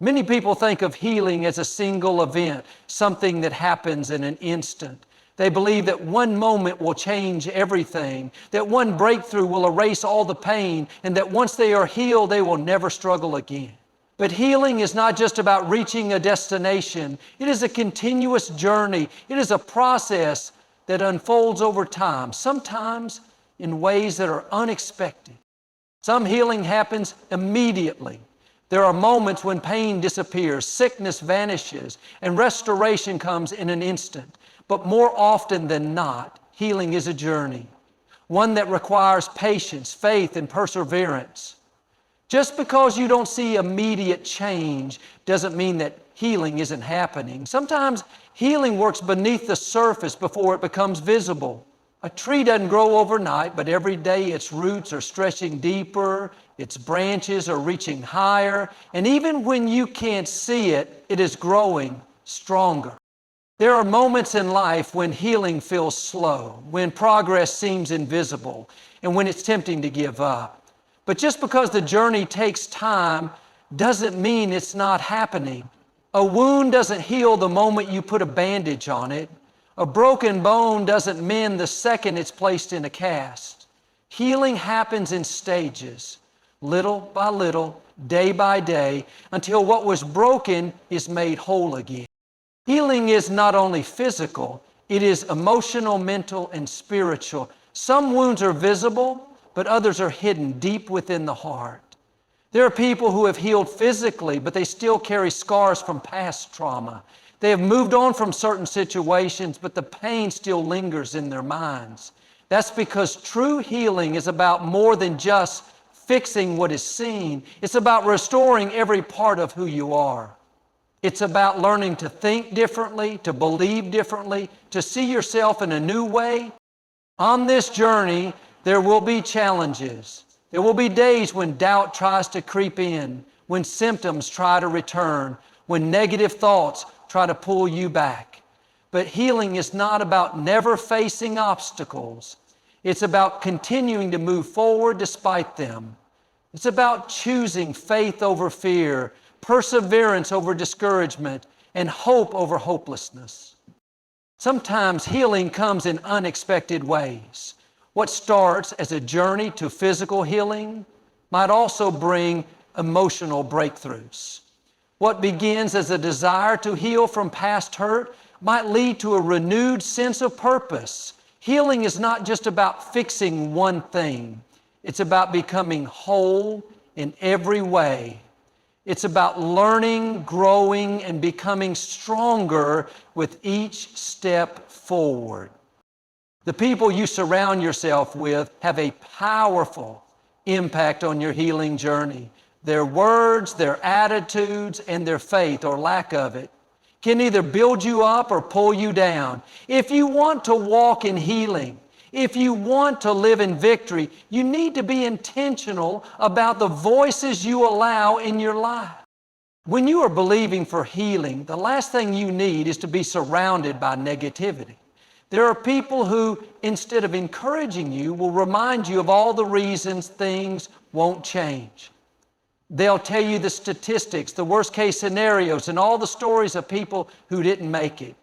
Many people think of healing as a single event, something that happens in an instant. They believe that one moment will change everything, that one breakthrough will erase all the pain, and that once they are healed, they will never struggle again. But healing is not just about reaching a destination. It is a continuous journey. It is a process that unfolds over time, sometimes in ways that are unexpected. Some healing happens immediately. There are moments when pain disappears, sickness vanishes, and restoration comes in an instant. But more often than not, healing is a journey, one that requires patience, faith, and perseverance. Just because you don't see immediate change doesn't mean that healing isn't happening. Sometimes healing works beneath the surface before it becomes visible. A tree doesn't grow overnight, but every day its roots are stretching deeper, its branches are reaching higher, and even when you can't see it, it is growing stronger. There are moments in life when healing feels slow, when progress seems invisible, and when it's tempting to give up. But just because the journey takes time doesn't mean it's not happening. A wound doesn't heal the moment you put a bandage on it. A broken bone doesn't mend the second it's placed in a cast. Healing happens in stages, little by little, day by day, until what was broken is made whole again. Healing is not only physical, it is emotional, mental, and spiritual. Some wounds are visible, but others are hidden deep within the heart. There are people who have healed physically, but they still carry scars from past trauma. They have moved on from certain situations, but the pain still lingers in their minds. That's because true healing is about more than just fixing what is seen. It's about restoring every part of who you are. It's about learning to think differently, to believe differently, to see yourself in a new way. On this journey, there will be challenges. There will be days when doubt tries to creep in, when symptoms try to return, when negative thoughts try to pull you back. But healing is not about never facing obstacles. It's about continuing to move forward despite them. It's about choosing faith over fear, perseverance over discouragement, and hope over hopelessness. Sometimes healing comes in unexpected ways. What starts as a journey to physical healing might also bring emotional breakthroughs. What begins as a desire to heal from past hurt might lead to a renewed sense of purpose. Healing is not just about fixing one thing. It's about becoming whole in every way. It's about learning, growing, and becoming stronger with each step forward. The people you surround yourself with have a powerful impact on your healing journey. Their words, their attitudes, and their faith or lack of it can either build you up or pull you down. If you want to walk in healing, if you want to live in victory, you need to be intentional about the voices you allow in your life. When you are believing for healing, the last thing you need is to be surrounded by negativity. There are people who, instead of encouraging you, will remind you of all the reasons things won't change. They'll tell you the statistics, the worst case scenarios, and all the stories of people who didn't make it.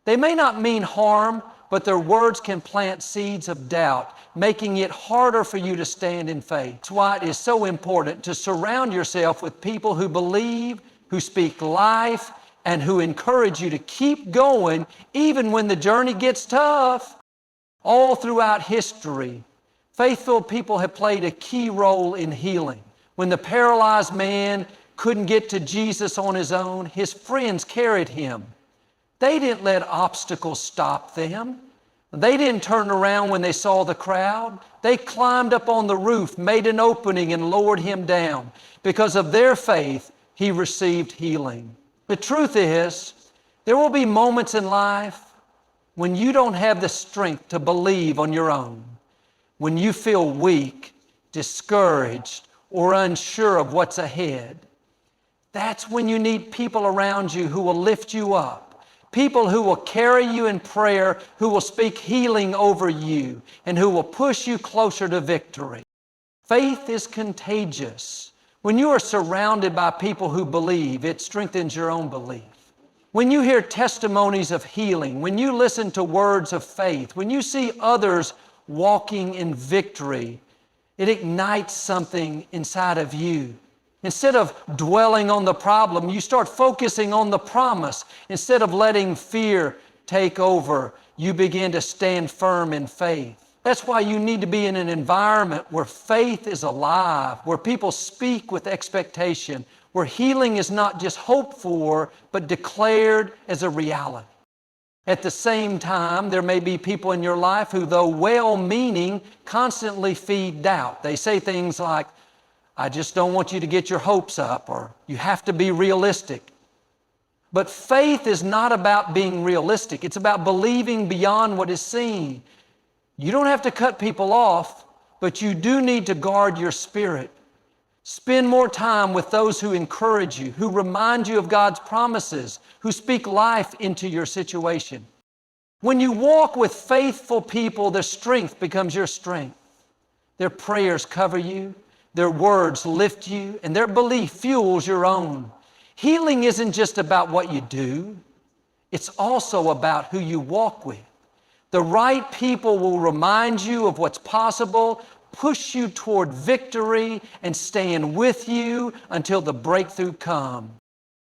They may not mean harm, but their words can plant seeds of doubt, making it harder for you to stand in faith. That's why it is so important to surround yourself with people who believe, who speak life, and who encourage you to keep going even when the journey gets tough. All throughout history, faithful people have played a key role in healing. When the paralyzed man couldn't get to Jesus on his own, his friends carried him. They didn't let obstacles stop them. They didn't turn around when they saw the crowd. They climbed up on the roof, made an opening, and lowered him down. Because of their faith, he received healing. The truth is, there will be moments in life when you don't have the strength to believe on your own, when you feel weak, discouraged, or unsure of what's ahead. That's when you need people around you who will lift you up, people who will carry you in prayer, who will speak healing over you, and who will push you closer to victory. Faith is contagious. When you are surrounded by people who believe, it strengthens your own belief. When you hear testimonies of healing, when you listen to words of faith, when you see others walking in victory, it ignites something inside of you. Instead of dwelling on the problem, you start focusing on the promise. Instead of letting fear take over, you begin to stand firm in faith. That's why you need to be in an environment where faith is alive, where people speak with expectation, where healing is not just hoped for, but declared as a reality. At the same time, there may be people in your life who, though well-meaning, constantly feed doubt. They say things like, I just don't want you to get your hopes up, or you have to be realistic. But faith is not about being realistic. It's about believing beyond what is seen. You don't have to cut people off, but you do need to guard your spirit. Spend more time with those who encourage you, who remind you of God's promises, who speak life into your situation. When you walk with faithful people, their strength becomes your strength. Their prayers cover you, their words lift you, and their belief fuels your own. Healing isn't just about what you do, it's also about who you walk with. The right people will remind you of what's possible, push you toward victory, and stand with you until the breakthrough comes.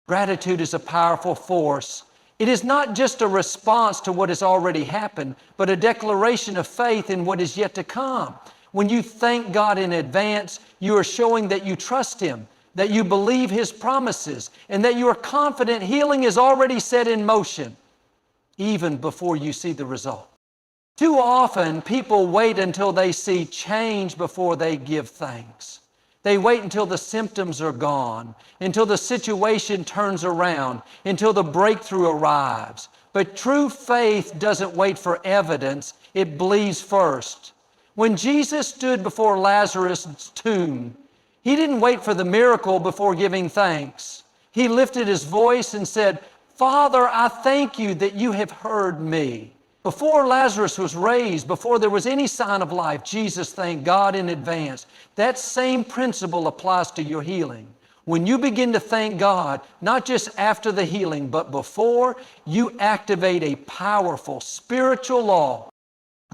Gratitude is a powerful force. It is not just a response to what has already happened, but a declaration of faith in what is yet to come. When you thank God in advance, you are showing that you trust Him, that you believe His promises, and that you are confident healing is already set in motion, even before you see the result. Too often, people wait until they see change before they give thanks. They wait until the symptoms are gone, until the situation turns around, until the breakthrough arrives. But true faith doesn't wait for evidence, it believes first. When Jesus stood before Lazarus' tomb, He didn't wait for the miracle before giving thanks. He lifted His voice and said, Father, I thank you that you have heard me. Before Lazarus was raised, before there was any sign of life, Jesus thanked God in advance. That same principle applies to your healing. When you begin to thank God, not just after the healing, but before, you activate a powerful spiritual law.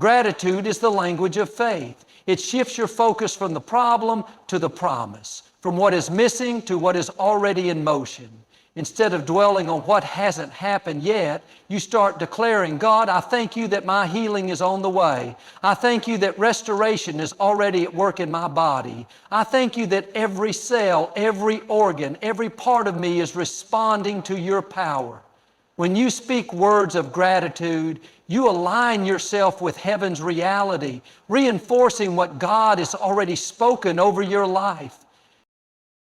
Gratitude is the language of faith. It shifts your focus from the problem to the promise, from what is missing to what is already in motion. Instead of dwelling on what hasn't happened yet, you start declaring, God, I thank you that my healing is on the way. I thank you that restoration is already at work in my body. I thank you that every cell, every organ, every part of me is responding to your power. When you speak words of gratitude, you align yourself with heaven's reality, reinforcing what God has already spoken over your life.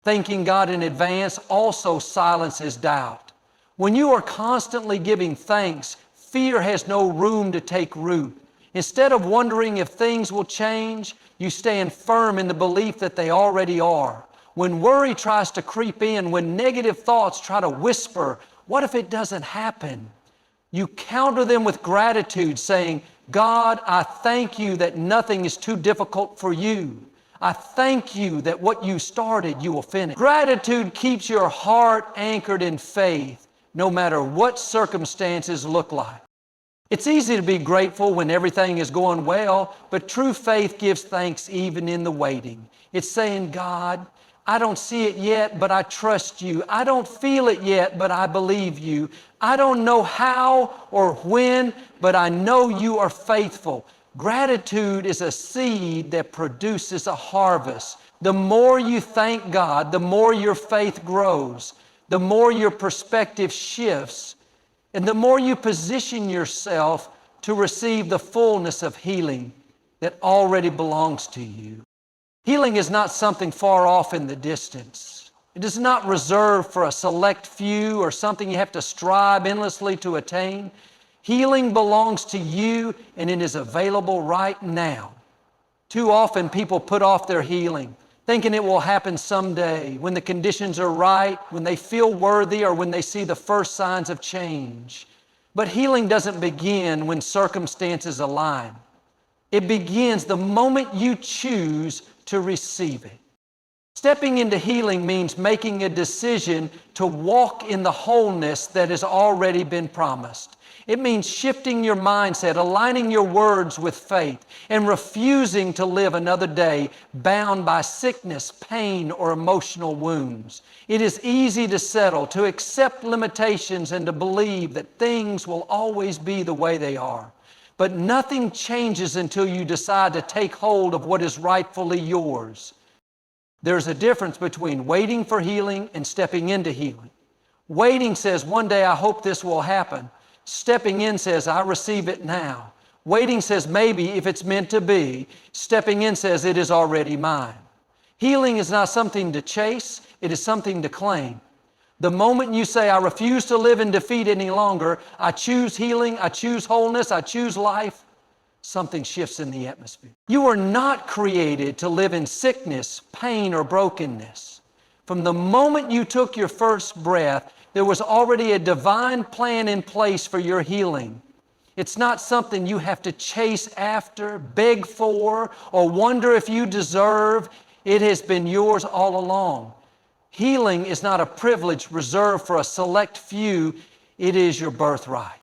Thanking God in advance also silences doubt. When you are constantly giving thanks, fear has no room to take root. Instead of wondering if things will change, you stand firm in the belief that they already are. When worry tries to creep in, when negative thoughts try to whisper, what if it doesn't happen? You counter them with gratitude, saying, God, I thank you that nothing is too difficult for you. I thank you that what you started, you will finish. Gratitude keeps your heart anchored in faith, no matter what circumstances look like. It's easy to be grateful when everything is going well, but true faith gives thanks even in the waiting. It's saying, God, I don't see it yet, but I trust you. I don't feel it yet, but I believe you. I don't know how or when, but I know you are faithful. Gratitude is a seed that produces a harvest. The more you thank God, the more your faith grows, the more your perspective shifts, and the more you position yourself to receive the fullness of healing that already belongs to you. Healing is not something far off in the distance. It is not reserved for a select few or something you have to strive endlessly to attain. Healing belongs to you, and it is available right now. Too often people put off their healing, thinking it will happen someday, when the conditions are right, when they feel worthy, or when they see the first signs of change. But healing doesn't begin when circumstances align. It begins the moment you choose to receive it. Stepping into healing means making a decision to walk in the wholeness that has already been promised. It means shifting your mindset, aligning your words with faith, and refusing to live another day bound by sickness, pain, or emotional wounds. It is easy to settle, to accept limitations, and to believe that things will always be the way they are. But nothing changes until you decide to take hold of what is rightfully yours. There's a difference between waiting for healing and stepping into healing. Waiting says, one day I hope this will happen. Stepping in says, I receive it now. Waiting says, maybe if it's meant to be. Stepping in says, it is already mine. Healing is not something to chase, it is something to claim. The moment you say, I refuse to live in defeat any longer, I choose healing, I choose wholeness, I choose life, something shifts in the atmosphere. You are not created to live in sickness, pain, or brokenness. From the moment you took your first breath, there was already a divine plan in place for your healing. It's not something you have to chase after, beg for, or wonder if you deserve. It has been yours all along. Healing is not a privilege reserved for a select few. It is your birthright.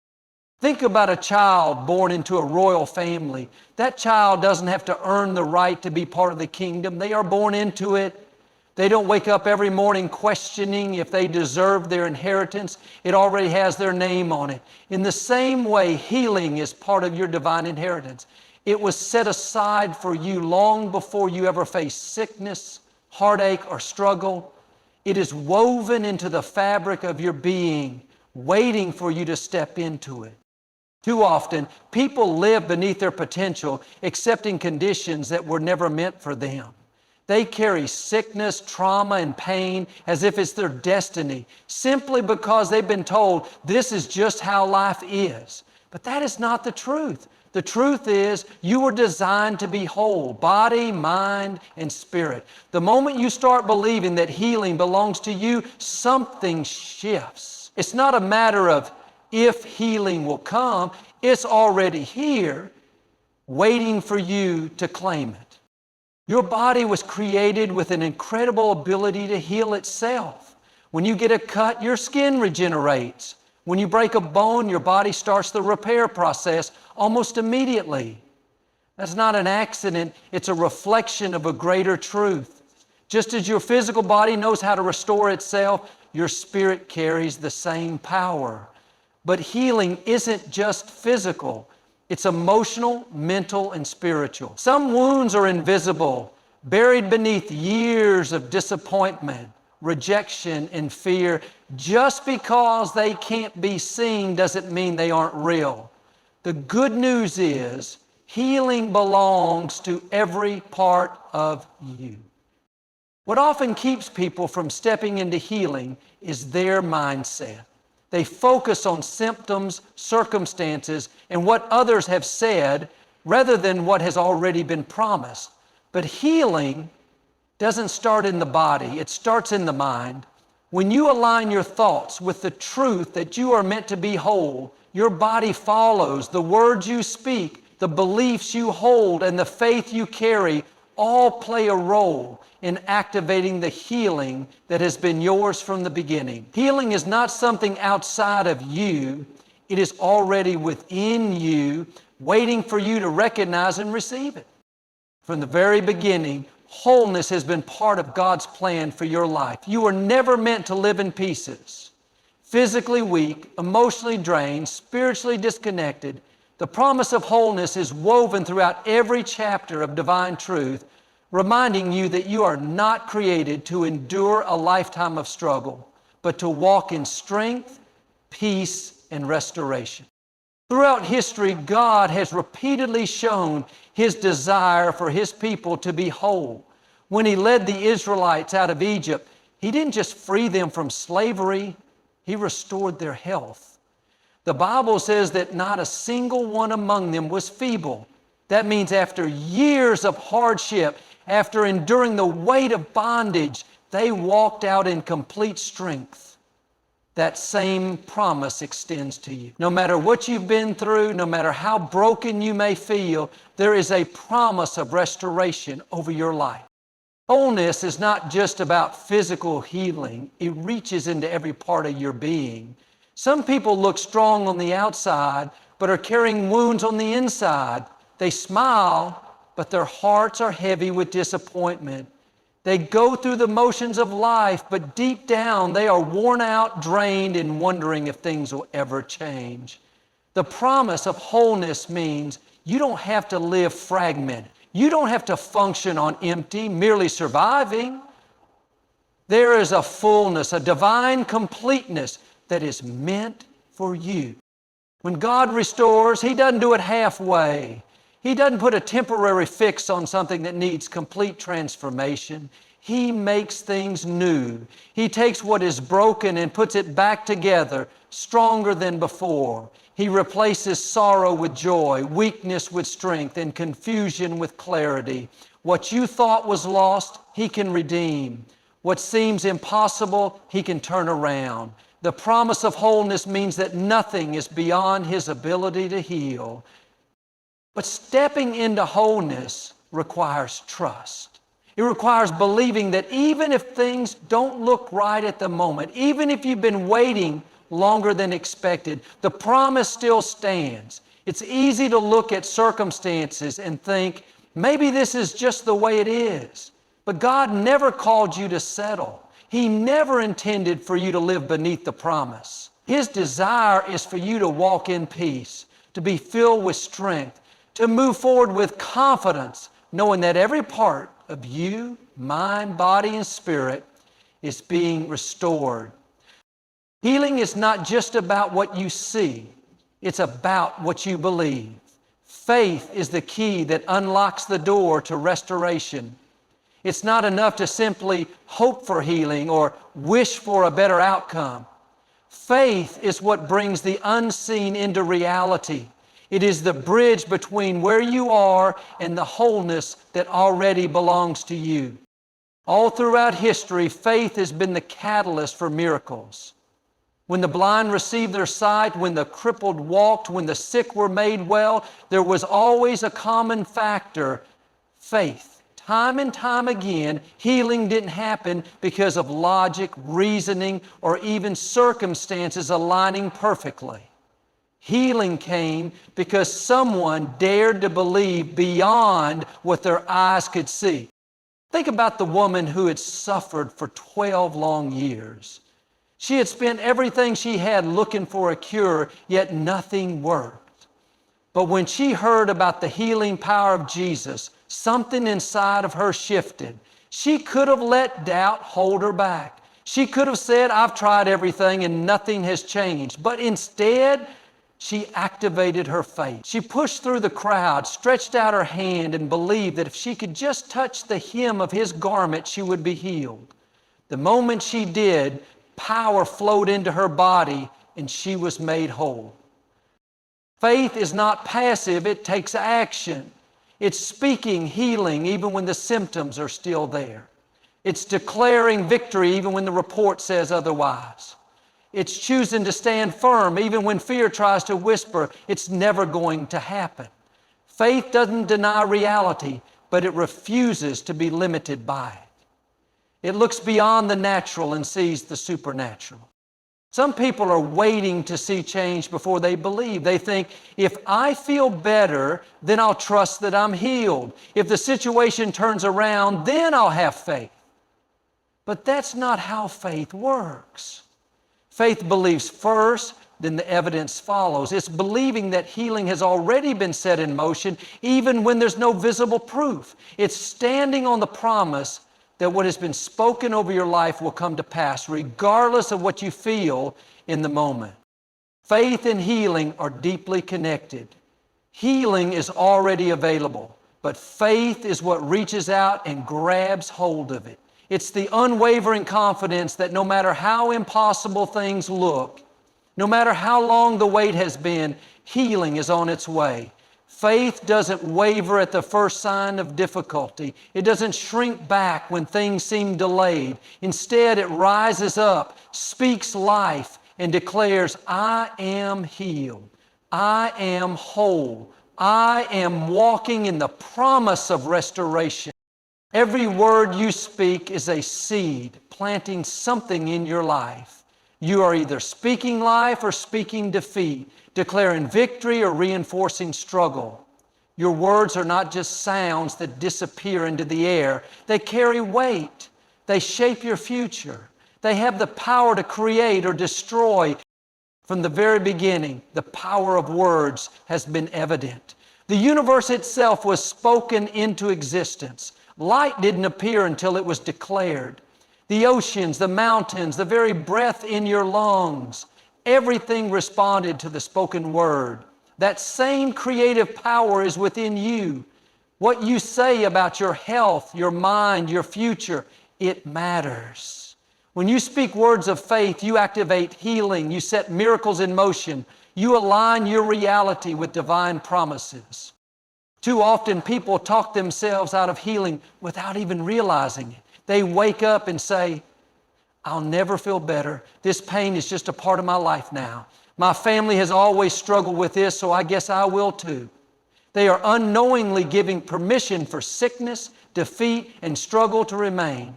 Think about a child born into a royal family. That child doesn't have to earn the right to be part of the kingdom. They are born into it. They don't wake up every morning questioning if they deserve their inheritance. It already has their name on it. In the same way, healing is part of your divine inheritance. It was set aside for you long before you ever faced sickness, heartache, or struggle. It is woven into the fabric of your being, waiting for you to step into it. Too often, people live beneath their potential, accepting conditions that were never meant for them. They carry sickness, trauma, and pain as if it's their destiny, simply because they've been told this is just how life is. But that is not the truth. The truth is you were designed to be whole, body, mind, and spirit. The moment you start believing that healing belongs to you, something shifts. It's not a matter of if healing will come. It's already here, waiting for you to claim it. Your body was created with an incredible ability to heal itself. When you get a cut, your skin regenerates. When you break a bone, your body starts the repair process almost immediately. That's not an accident. It's a reflection of a greater truth. Just as your physical body knows how to restore itself, your spirit carries the same power. But healing isn't just physical. It's emotional, mental, and spiritual. Some wounds are invisible, buried beneath years of disappointment, rejection, and fear. Just because they can't be seen doesn't mean they aren't real. The good news is healing belongs to every part of you. What often keeps people from stepping into healing is their mindset. They focus on symptoms, circumstances, and what others have said rather than what has already been promised. But healing doesn't start in the body, it starts in the mind. When you align your thoughts with the truth that you are meant to be whole, your body follows. The words you speak, the beliefs you hold, and the faith you carry all play a role in activating the healing that has been yours from the beginning. Healing is not something outside of you. It is already within you, waiting for you to recognize and receive it. From the very beginning, wholeness has been part of God's plan for your life. You were never meant to live in pieces. Physically weak, emotionally drained, spiritually disconnected. The promise of wholeness is woven throughout every chapter of divine truth, reminding you that you are not created to endure a lifetime of struggle, but to walk in strength, peace, and restoration. Throughout history, God has repeatedly shown His desire for His people to be whole. When He led the Israelites out of Egypt, He didn't just free them from slavery, He restored their health. The Bible says that not a single one among them was feeble. That means after years of hardship, after enduring the weight of bondage, they walked out in complete strength. That same promise extends to you. No matter what you've been through, no matter how broken you may feel, there is a promise of restoration over your life. Wholeness is not just about physical healing. It reaches into every part of your being. Some people look strong on the outside, but are carrying wounds on the inside. They smile, but their hearts are heavy with disappointment. They go through the motions of life, but deep down they are worn out, drained, and wondering if things will ever change. The promise of wholeness means you don't have to live fragmented. You don't have to function on empty, merely surviving. There is a fullness, a divine completeness that is meant for you. When God restores, He doesn't do it halfway. He doesn't put a temporary fix on something that needs complete transformation. He makes things new. He takes what is broken and puts it back together, stronger than before. He replaces sorrow with joy, weakness with strength, and confusion with clarity. What you thought was lost, He can redeem. What seems impossible, He can turn around. The promise of wholeness means that nothing is beyond His ability to heal. But stepping into wholeness requires trust. It requires believing that even if things don't look right at the moment, even if you've been waiting longer than expected, the promise still stands. It's easy to look at circumstances and think, maybe this is just the way it is. But God never called you to settle. He never intended for you to live beneath the promise. His desire is for you to walk in peace, to be filled with strength, to move forward with confidence, knowing that every part of you, mind, body, and spirit is being restored. Healing is not just about what you see. It's about what you believe. Faith is the key that unlocks the door to restoration. It's not enough to simply hope for healing or wish for a better outcome. Faith is what brings the unseen into reality. It is the bridge between where you are and the wholeness that already belongs to you. All throughout history, faith has been the catalyst for miracles. When the blind received their sight, when the crippled walked, when the sick were made well, there was always a common factor: faith. Time and time again, healing didn't happen because of logic, reasoning, or even circumstances aligning perfectly. Healing came because someone dared to believe beyond what their eyes could see. Think about the woman who had suffered for 12 long years. She had spent everything she had looking for a cure, yet nothing worked. But when she heard about the healing power of Jesus, something inside of her shifted. She could have let doubt hold her back. She could have said, I've tried everything and nothing has changed. But instead, she activated her faith. She pushed through the crowd, stretched out her hand, and believed that if she could just touch the hem of His garment, she would be healed. The moment she did, power flowed into her body and she was made whole. Faith is not passive, it takes action. It's speaking healing even when the symptoms are still there. It's declaring victory even when the report says otherwise. It's choosing to stand firm even when fear tries to whisper it's never going to happen. Faith doesn't deny reality, but it refuses to be limited by it. It looks beyond the natural and sees the supernatural. Some people are waiting to see change before they believe. They think, if I feel better, then I'll trust that I'm healed. If the situation turns around, then I'll have faith. But that's not how faith works. Faith believes first, then the evidence follows. It's believing that healing has already been set in motion, even when there's no visible proof. It's standing on the promise that what has been spoken over your life will come to pass, regardless of what you feel in the moment. Faith and healing are deeply connected. Healing is already available, but faith is what reaches out and grabs hold of it. It's the unwavering confidence that no matter how impossible things look, no matter how long the wait has been, healing is on its way. Faith doesn't waver at the first sign of difficulty. It doesn't shrink back when things seem delayed. Instead, it rises up, speaks life, and declares, I am healed. I am whole. I am walking in the promise of restoration. Every word you speak is a seed planting something in your life. You are either speaking life or speaking defeat, declaring victory or reinforcing struggle. Your words are not just sounds that disappear into the air. They carry weight. They shape your future. They have the power to create or destroy. From the very beginning, the power of words has been evident. The universe itself was spoken into existence. Light didn't appear until it was declared. The oceans, the mountains, the very breath in your lungs, everything responded to the spoken word. That same creative power is within you. What you say about your health, your mind, your future, it matters. When you speak words of faith, you activate healing, you set miracles in motion, you align your reality with divine promises. Too often people talk themselves out of healing without even realizing it. They wake up and say, I'll never feel better. This pain is just a part of my life now. My family has always struggled with this, so I guess I will too. They are unknowingly giving permission for sickness, defeat, and struggle to remain.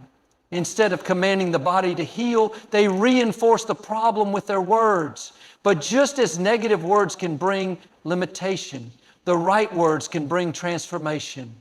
Instead of commanding the body to heal, they reinforce the problem with their words. But just as negative words can bring limitation, the right words can bring transformation.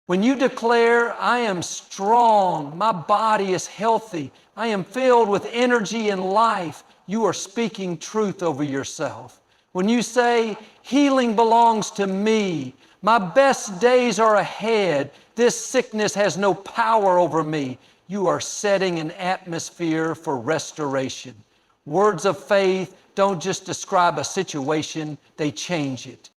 When you declare, I am strong, my body is healthy, I am filled with energy and life, you are speaking truth over yourself. When you say, healing belongs to me, my best days are ahead, this sickness has no power over me, you are setting an atmosphere for restoration. Words of faith don't just describe a situation, they change it.